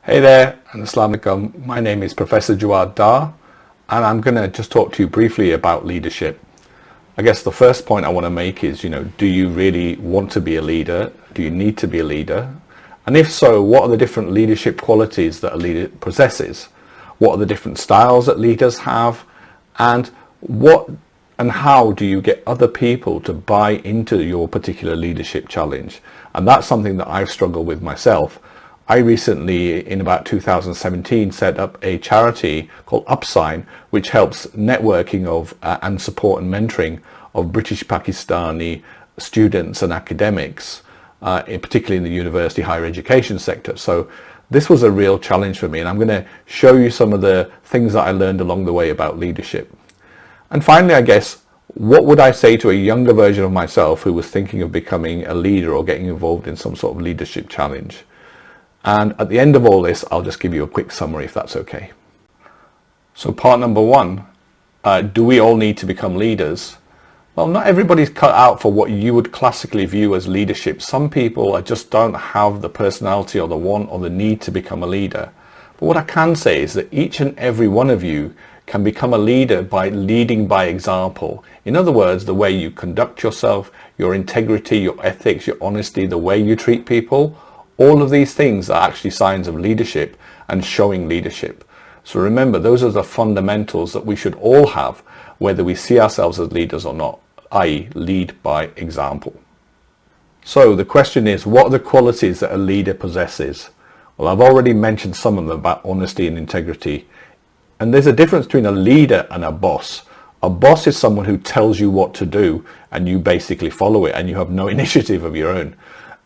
Hey there, and Assalamu alaikum. My name is Professor Jawwad Darr, and I'm going to just talk to you briefly about leadership. I guess the first point I want to make is, do you really want to be a leader? Do you need to be a leader? And if so, what are the different leadership qualities that a leader possesses? What are the different styles that leaders have? And what and how do you get other people to buy into your particular leadership challenge? And that's something that I've struggled with myself. I recently, in about 2017, set up a charity called 𝐋𝐞𝐚𝐝, which helps networking of and support and mentoring of British Pakistani students and academics, particularly in the university higher education sector. So this was a real challenge for me, and I'm going to show you some of the things that I learned along the way about leadership. And finally, I guess, what would I say to a younger version of myself who was thinking of becoming a leader or getting involved in some sort of leadership challenge? And at the end of all this, I'll just give you a quick summary if that's okay. So part number one, do we all need to become leaders? Well, not everybody's cut out for what you would classically view as leadership. Some people just don't have the personality or the want or the need to become a leader. But what I can say is that each and every one of you can become a leader by leading by example. In other words, the way you conduct yourself, your integrity, your ethics, your honesty, the way you treat people, all of these things are actually signs of leadership and showing leadership. So remember, those are the fundamentals that we should all have, whether we see ourselves as leaders or not, i.e. lead by example. So the question is, what are the qualities that a leader possesses? Well, I've already mentioned some of them about honesty and integrity. And there's a difference between a leader and a boss. A boss is someone who tells you what to do and you basically follow it and you have no initiative of your own.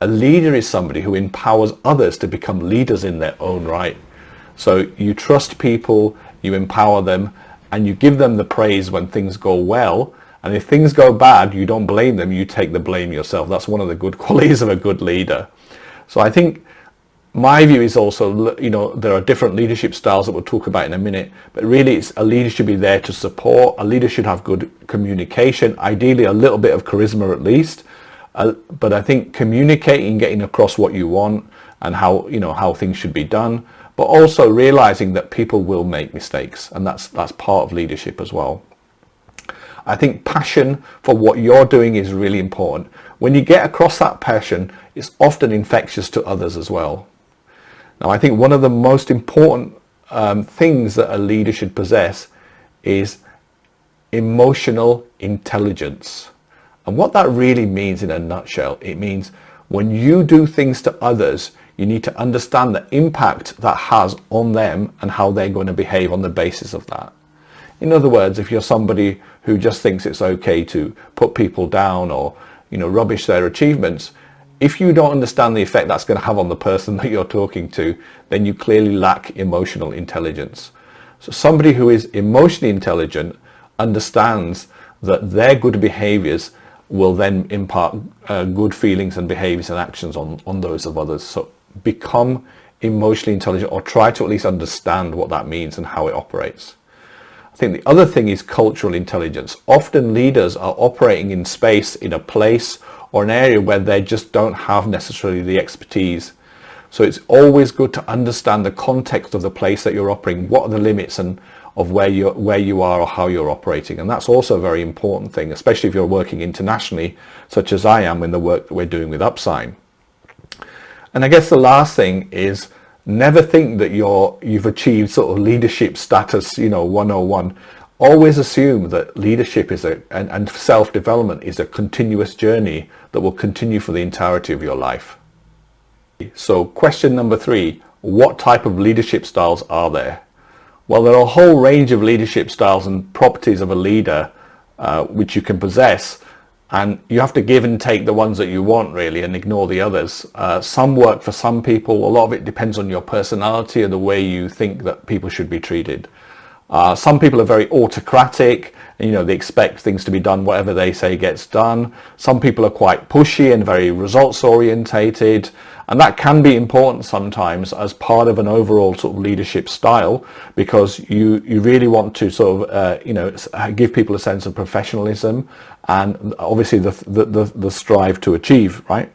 A leader is somebody who empowers others to become leaders in their own right. So you trust people, you empower them, and you give them the praise when things go well. And if things go bad, you don't blame them, you take the blame yourself. That's one of the good qualities of a good leader. So I think my view is also, there are different leadership styles that we'll talk about in a minute, but really it's a leader should be there to support. A leader should have good communication, ideally a little bit of charisma at least. But I think communicating, getting across what you want and how things should be done, but also realizing that people will make mistakes, and that's part of leadership as well. I think passion for what you're doing is really important. When you get across that passion, it's often infectious to others as well. Now, I think one of the most important things that a leader should possess is emotional intelligence. And what that really means in a nutshell, it means when you do things to others, you need to understand the impact that has on them and how they're going to behave on the basis of that. In other words, if you're somebody who just thinks it's okay to put people down or, rubbish their achievements, if you don't understand the effect that's going to have on the person that you're talking to, then you clearly lack emotional intelligence. So somebody who is emotionally intelligent understands that their good behaviors will then impart good feelings and behaviors and actions on those of others. So become emotionally intelligent, or try to at least understand what that means and how it operates. I think the other thing is cultural intelligence. Often leaders are operating in space, in a place or an area where they just don't have necessarily the expertise. So it's always good to understand the context of the place that you're operating. What are the limits and of where you are or how you're operating? And that's also a very important thing, especially if you're working internationally, such as I am in the work that we're doing with 𝐋𝐞𝐚𝐝. And I guess the last thing is, never think that you've achieved sort of leadership status, 101. Always assume that leadership is and self-development is a continuous journey that will continue for the entirety of your life. So question number 3, what type of leadership styles are there? Well, there are a whole range of leadership styles and properties of a leader which you can possess, and you have to give and take the ones that you want really and ignore the others. Some work for some people. A lot of it depends on your personality and the way you think that people should be treated. Some people are very autocratic, and they expect things to be done, whatever they say gets done. Some people are quite pushy and very results orientated, and that can be important sometimes as part of an overall sort of leadership style, because you really want to sort of give people a sense of professionalism and obviously the strive to achieve, right?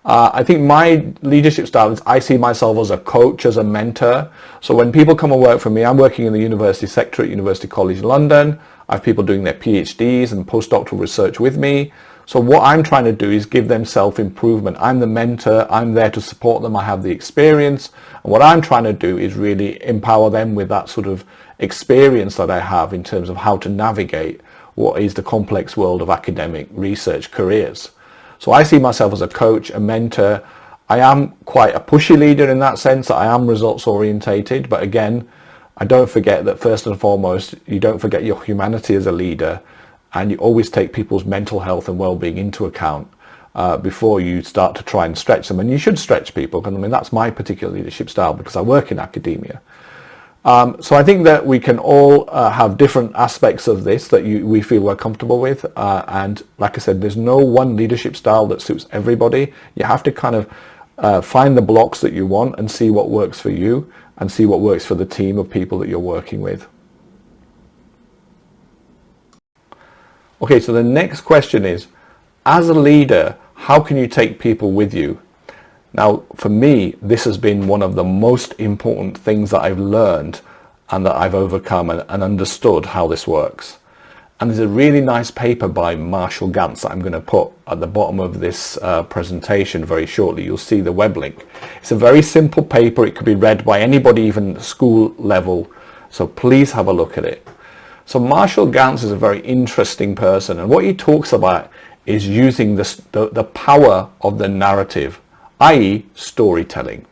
I think my leadership style is I see myself as a coach, as a mentor. So when people come and work for me, I'm working in the university sector at University College London. I have people doing their PhDs and postdoctoral research with me. So what I'm trying to do is give them self-improvement. I'm the mentor. I'm there to support them. I have the experience. And what I'm trying to do is really empower them with that sort of experience that I have in terms of how to navigate what is the complex world of academic research careers. So I see myself as a coach, a mentor. I am quite a pushy leader in that sense. I am results orientated, but again, I don't forget that first and foremost, you don't forget your humanity as a leader, and you always take people's mental health and well-being into account before you start to try and stretch them. And you should stretch people, because I mean, that's my particular leadership style because I work in academia. So I think that we can all have different aspects of this that we feel we're comfortable with. And like I said, there's no one leadership style that suits everybody. You have to kind of find the blocks that you want and see what works for you and see what works for the team of people that you're working with. Okay, so the next question is, as a leader, how can you take people with you? Now, for me, this has been one of the most important things that I've learned and that I've overcome and understood how this works. And there's a really nice paper by Marshall Ganz that I'm going to put at the bottom of this presentation very shortly. You'll see the web link. It's a very simple paper. It could be read by anybody, even school level. So please have a look at it. So Marshall Ganz is a very interesting person, and what he talks about is using the power of the narrative, i.e. storytelling.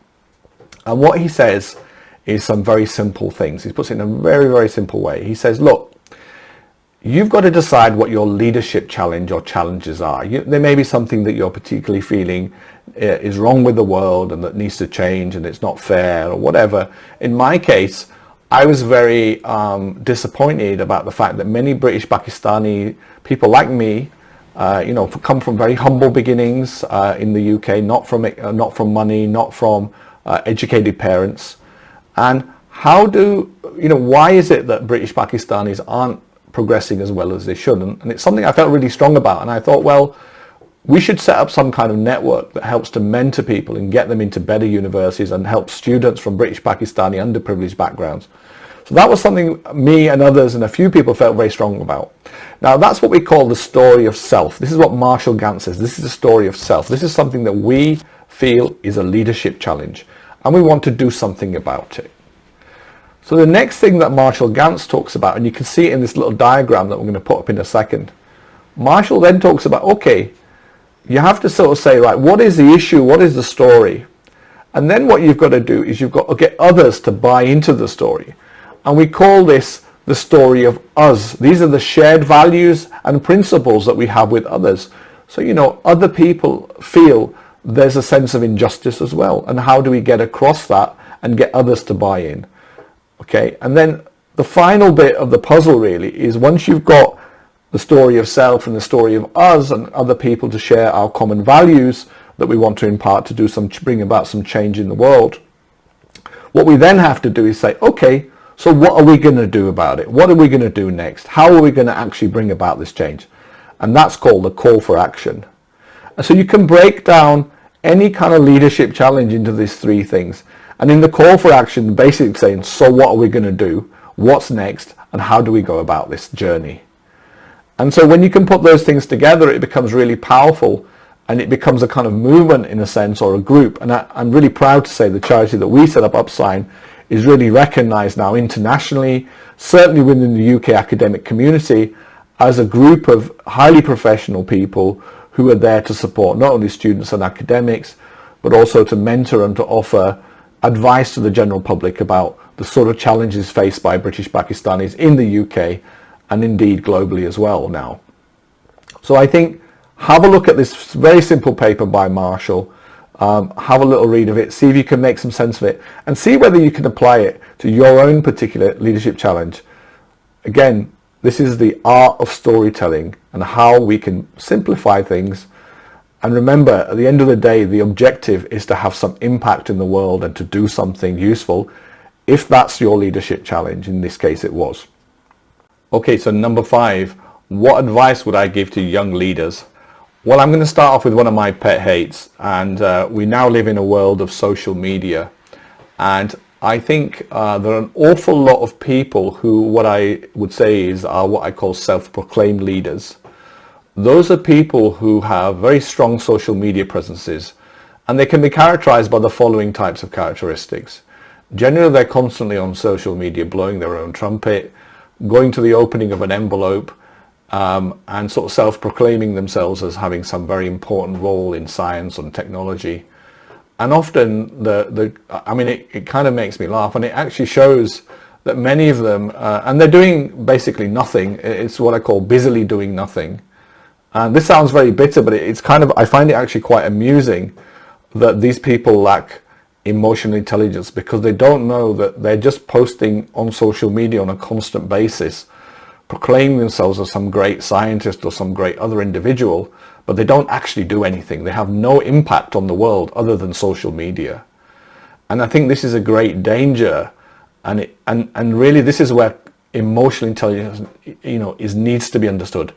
And what he says is some very simple things. He puts it in a very, very simple way. He says, look, you've got to decide what your leadership challenge or challenges are. There may be something that you're particularly feeling is wrong with the world and that needs to change and it's not fair or whatever. In my case, I was very disappointed about the fact that many British Pakistani people like me, come from very humble beginnings in the UK, not from money, not from educated parents. And why is it that British Pakistanis aren't progressing as well as they should? And it's something I felt really strong about. And I thought, well, we should set up some kind of network that helps to mentor people and get them into better universities and help students from British Pakistani underprivileged backgrounds. So that was something me and others and a few people felt very strong about. Now that's what we call the story of self. This is what Marshall Ganz says. This is the story of self. This is something that we feel is a leadership challenge and we want to do something about it. So the next thing that Marshall Ganz talks about, and you can see it in this little diagram that we're going to put up in a second, Marshall then talks about, okay, you have to sort of say, right, what is the issue? What is the story? And then what you've got to do is you've got to get others to buy into the story. And we call this the story of us. These are the shared values and principles that we have with others. So, other people feel there's a sense of injustice as well. And how do we get across that and get others to buy in? Okay, and then the final bit of the puzzle really is once you've got the story of self and the story of us and other people to share our common values that we want to impart to bring about some change in the world. What we then have to do is say, okay, so what are we going to do about it? What are we going to do next? How are we going to actually bring about this change? And that's called the call for action. And so you can break down any kind of leadership challenge into these three things. And in the call for action, basically saying, so what are we going to do? What's next? And how do we go about this journey? And so when you can put those things together, it becomes really powerful and it becomes a kind of movement in a sense, or a group. And I'm really proud to say the charity that we set up, Upsign, is really recognized now internationally, certainly within the UK academic community, as a group of highly professional people who are there to support not only students and academics, but also to mentor and to offer advice to the general public about the sort of challenges faced by British Pakistanis in the UK and indeed globally as well now. So I think have a look at this very simple paper by Marshall, have a little read of it, see if you can make some sense of it and see whether you can apply it to your own particular leadership challenge. Again, this is the art of storytelling and how we can simplify things. And remember, at the end of the day, the objective is to have some impact in the world and to do something useful, if that's your leadership challenge. In this case, it was. Okay, so number 5, what advice would I give to young leaders? Well, I'm going to start off with one of my pet hates, and we now live in a world of social media, and I think there are an awful lot of people who, what I would say are what I call self-proclaimed leaders. Those are people who have very strong social media presences, and they can be characterized by the following types of characteristics. Generally, they're constantly on social media blowing their own trumpet, going to the opening of an envelope, and sort of self-proclaiming themselves as having some very important role in science and technology. And often it kind of makes me laugh, and it actually shows that many of them, and they're doing basically nothing. It's what I call busily doing nothing. And this sounds very bitter, but it's kind of, I find it actually quite amusing that these people lack emotional intelligence, because they don't know that they're just posting on social media on a constant basis, proclaiming themselves as some great scientist or some great other individual, but they don't actually do anything. They have no impact on the world other than social media. And I think this is a great danger, and really this is where emotional intelligence, needs to be understood.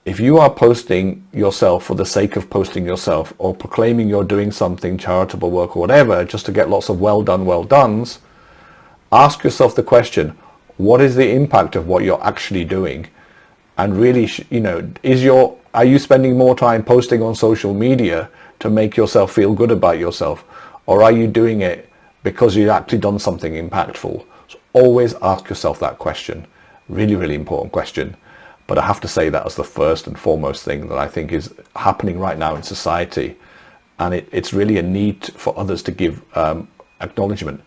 If you are posting yourself for the sake of posting yourself, or proclaiming you're doing something, charitable work or whatever, just to get lots of well dones, ask yourself the question, what is the impact of what you're actually doing? And really, are you spending more time posting on social media to make yourself feel good about yourself? Or are you doing it because you've actually done something impactful? So always ask yourself that question. Really, really important question. But I have to say that as the first and foremost thing that I think is happening right now in society. And it's really a need for others to give acknowledgement.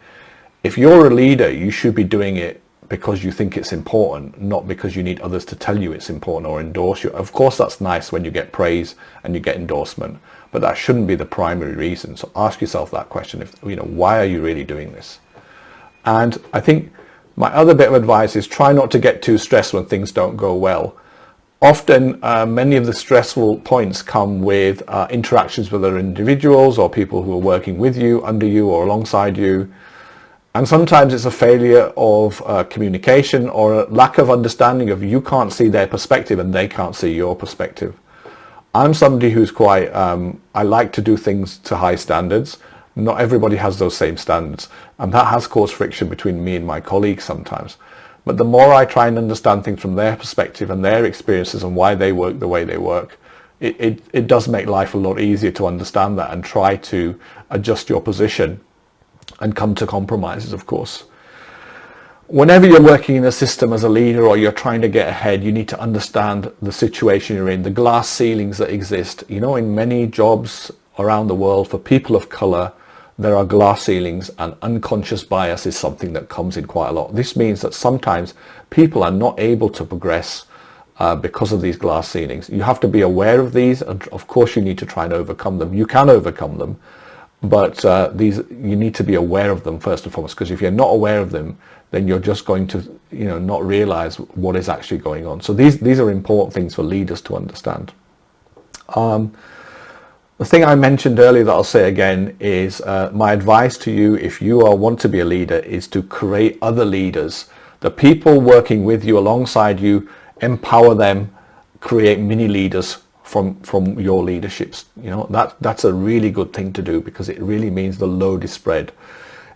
If you're a leader, you should be doing it because you think it's important, not because you need others to tell you it's important or endorse you. Of course, that's nice when you get praise and you get endorsement, but that shouldn't be the primary reason. So ask yourself that question, why are you really doing this? And I think my other bit of advice is try not to get too stressed when things don't go well. Often, many of the stressful points come with interactions with other individuals or people who are working with you, under you, or alongside you. And sometimes it's a failure of communication, or a lack of understanding of you can't see their perspective and they can't see your perspective. I'm somebody who's quite, I like to do things to high standards. Not everybody has those same standards, and that has caused friction between me and my colleagues sometimes. But the more I try and understand things from their perspective and their experiences and why they work the way they work, it does make life a lot easier to understand that and try to adjust your position and come to compromises, of course. Whenever you're working in a system as a leader, or you're trying to get ahead, you need to understand the situation you're in, the glass ceilings that exist. In many jobs around the world for people of color, there are glass ceilings, and unconscious bias is something that comes in quite a lot. This means that sometimes people are not able to progress because of these glass ceilings. You have to be aware of these, and of course you need to try and overcome them. You can overcome them, but you need to be aware of them first and foremost, because if you're not aware of them, then you're just going to not realize what is actually going on. So these are important things for leaders to understand. The thing I mentioned earlier that I'll say again is my advice to you, if you want to be a leader, is to create other leaders. The people working with you, alongside you, empower them, create mini leaders from your leaderships. That's a really good thing to do, because it really means the load is spread.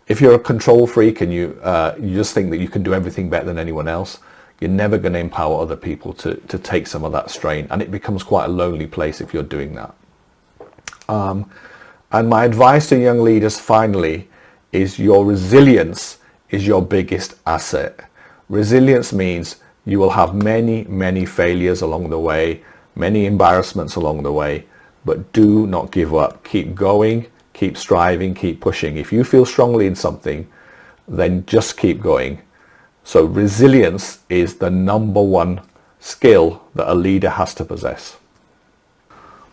If you're a control freak and you just think that you can do everything better than anyone else, you're never going to empower other people to take some of that strain, and it becomes quite a lonely place if you're doing that. And my advice to young leaders finally is your resilience is your biggest asset. Resilience means you will have many failures along the way, many embarrassments along the way, but do not give up. Keep going, keep striving, keep pushing. If you feel strongly in something, then just keep going. So resilience is the number one skill that a leader has to possess.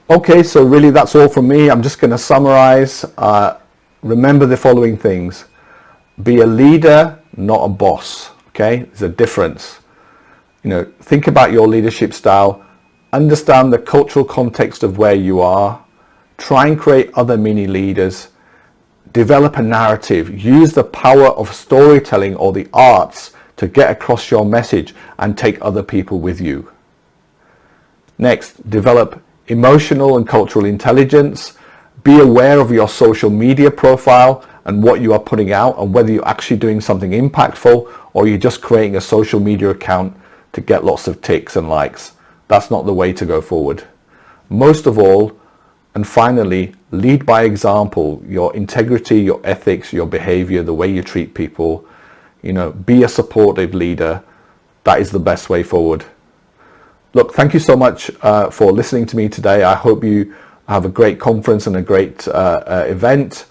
Okay, so really that's all from me. I'm just going to summarize. Remember the following things. Be a leader, not a boss. Okay, there's a difference. Think about your leadership style. Understand the cultural context of where you are. Try and create other mini leaders. Develop a narrative. Use the power of storytelling or the arts to get across your message and take other people with you. Next, develop emotional and cultural intelligence. Be aware of your social media profile and what you are putting out, and whether you're actually doing something impactful or you're just creating a social media account to get lots of ticks and likes. That's not the way to go forward. Most of all, and finally, lead by example. Your integrity, your ethics, your behavior, the way you treat people, be a supportive leader. That is the best way forward. Look, thank you so much for listening to me today. I hope you have a great conference and a great event.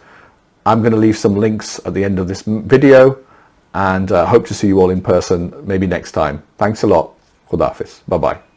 I'm going to leave some links at the end of this video, and hope to see you all in person maybe next time. Thanks a lot. Khuda Hafiz. Bye-bye.